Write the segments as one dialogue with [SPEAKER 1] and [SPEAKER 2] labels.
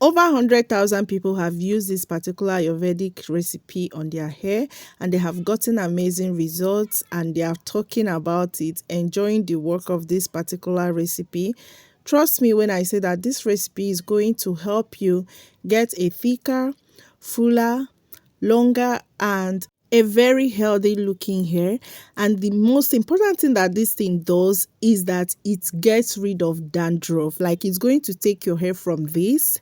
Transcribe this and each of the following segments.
[SPEAKER 1] Over 100,000 people have used this particular Ayurvedic recipe on their hair, and they have gotten amazing results, and they are talking about it, enjoying the work of this particular recipe. Trust me when I say that this recipe is going to help you get a thicker, fuller, longer, and a very healthy looking hair. And the most important thing that this thing does is that it gets rid of dandruff. Like, it's going to take your hair from this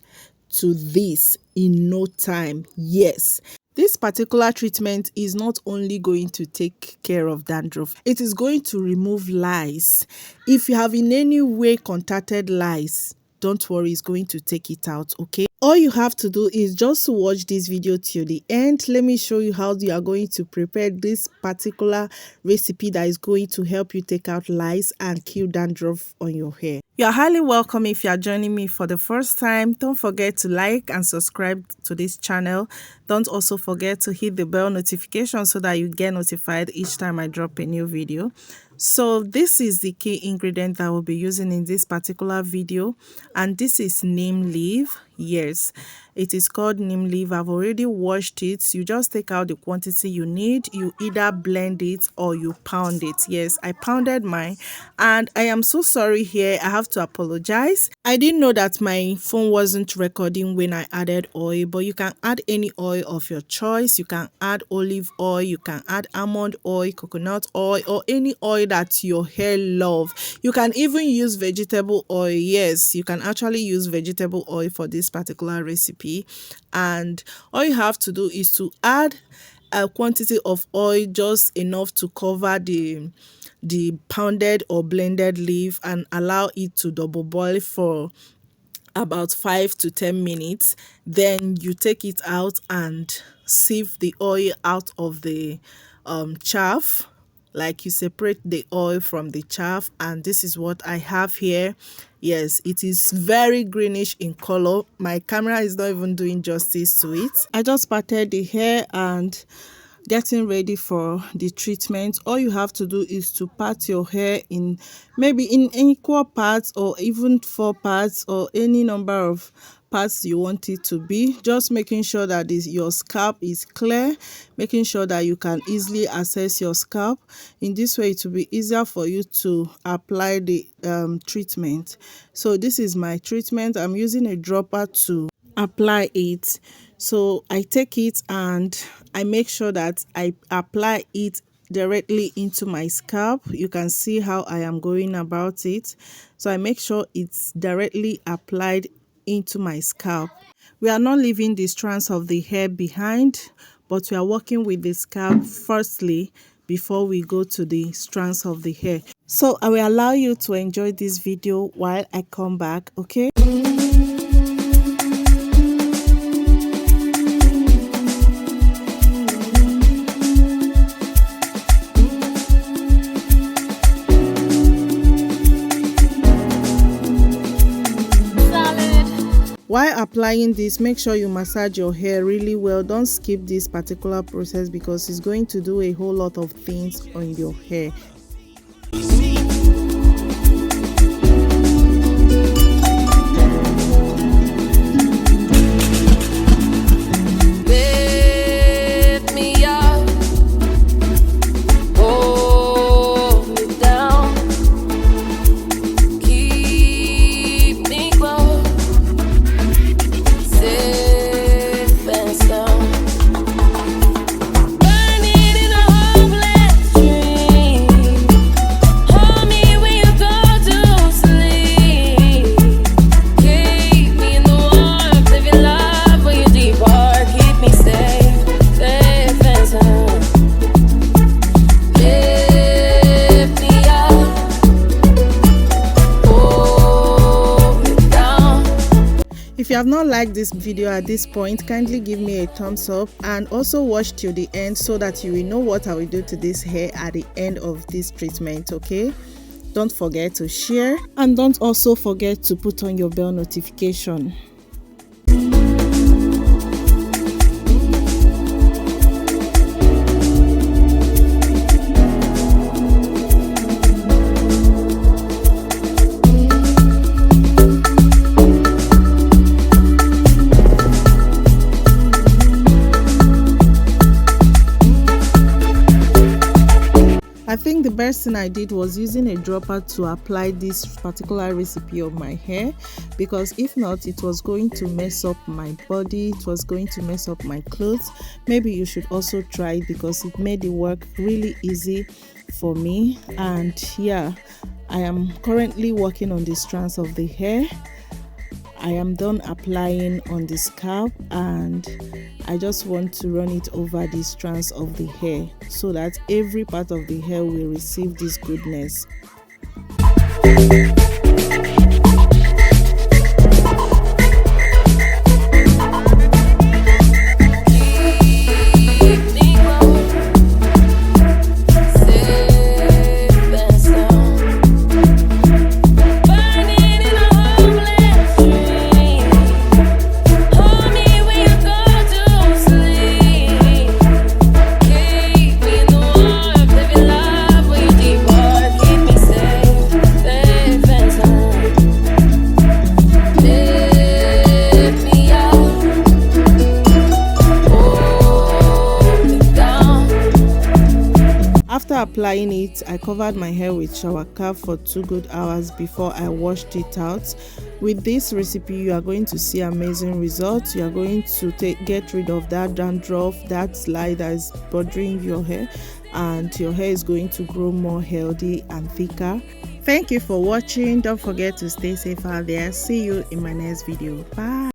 [SPEAKER 1] to this in no time. Yes, this particular treatment is not only going to take care of dandruff, it is going to remove lice. If you have in any way contacted lice, don't worry, it's going to take it out. Okay, all you have to do is just watch this video till the end. Let me show you how you are going to prepare this particular recipe that is going to help you take out lice and kill dandruff on your hair. You are highly welcome. If you are joining me for the first time, don't forget to like and subscribe to this channel. Don't also forget to hit the bell notification so that you get notified each time I drop a new video. So this is the key ingredient that we'll be using in this particular video, and this is neem leaf. Yes, it is called neem leaf. I've already washed it. You just take out the quantity you need. You either blend it or you pound it. Yes, I pounded mine, and I am so sorry here. I have to apologize. I didn't know that my phone wasn't recording when I added oil, but you can add any oil of your choice. You can add olive oil, you can add almond oil, coconut oil, or any oil that your hair love. You can even use vegetable oil. Yes, you can actually use vegetable oil for this particular recipe, and all you have to do is to add a quantity of oil just enough to cover the pounded or blended leaf, and allow it to double boil for about 5 to 10 minutes. Then you take it out and sieve the oil out of the chaff. Like, you separate the oil from the chaff, and this is what I have here. Yes, it is very greenish in color. My camera is not even doing justice to it. I just parted the hair and getting ready for the treatment. All you have to do is to part your hair in maybe in equal parts, or even 4 parts, or any number of parts you want it to be. Just making sure that your scalp is clear, making sure that you can easily access your scalp. In this way, it will be easier for you to apply the treatment. So this is my treatment. I'm using a dropper to apply it. So I take it and I make sure that I apply it directly into my scalp. You can see how I am going about it. So I make sure it's directly applied into my scalp. We are not leaving the strands of the hair behind, but we are working with the scalp firstly before we go to the strands of the hair. So I will allow you to enjoy this video while I come back. Okay. While applying this, make sure you massage your hair really well. Don't skip this particular process because it's going to do a whole lot of things on your hair. If you have not liked this video at this point, kindly give me a thumbs up and also watch till the end so that you will know what I will do to this hair at the end of this treatment. Okay, don't forget to share, and don't also forget to put on your bell notification. best thing I did was using a dropper to apply this particular recipe on my hair, because if not, it was going to mess up my body, it was going to mess up my clothes. Maybe you should also try it, because it made the work really easy for me. And yeah, I am currently working on the strands of the hair. I am done applying on the scalp, and I just want to run it over the strands of the hair so that every part of the hair will receive this goodness. After applying it, I covered my hair with shower cap for 2 good hours before I washed it out. With this recipe, you are going to see amazing results. You are going to get rid of that dandruff, that lice that is bothering your hair, and your hair is going to grow more healthy and thicker. Thank you for watching. Don't forget to stay safe out there. See you in my next video. Bye.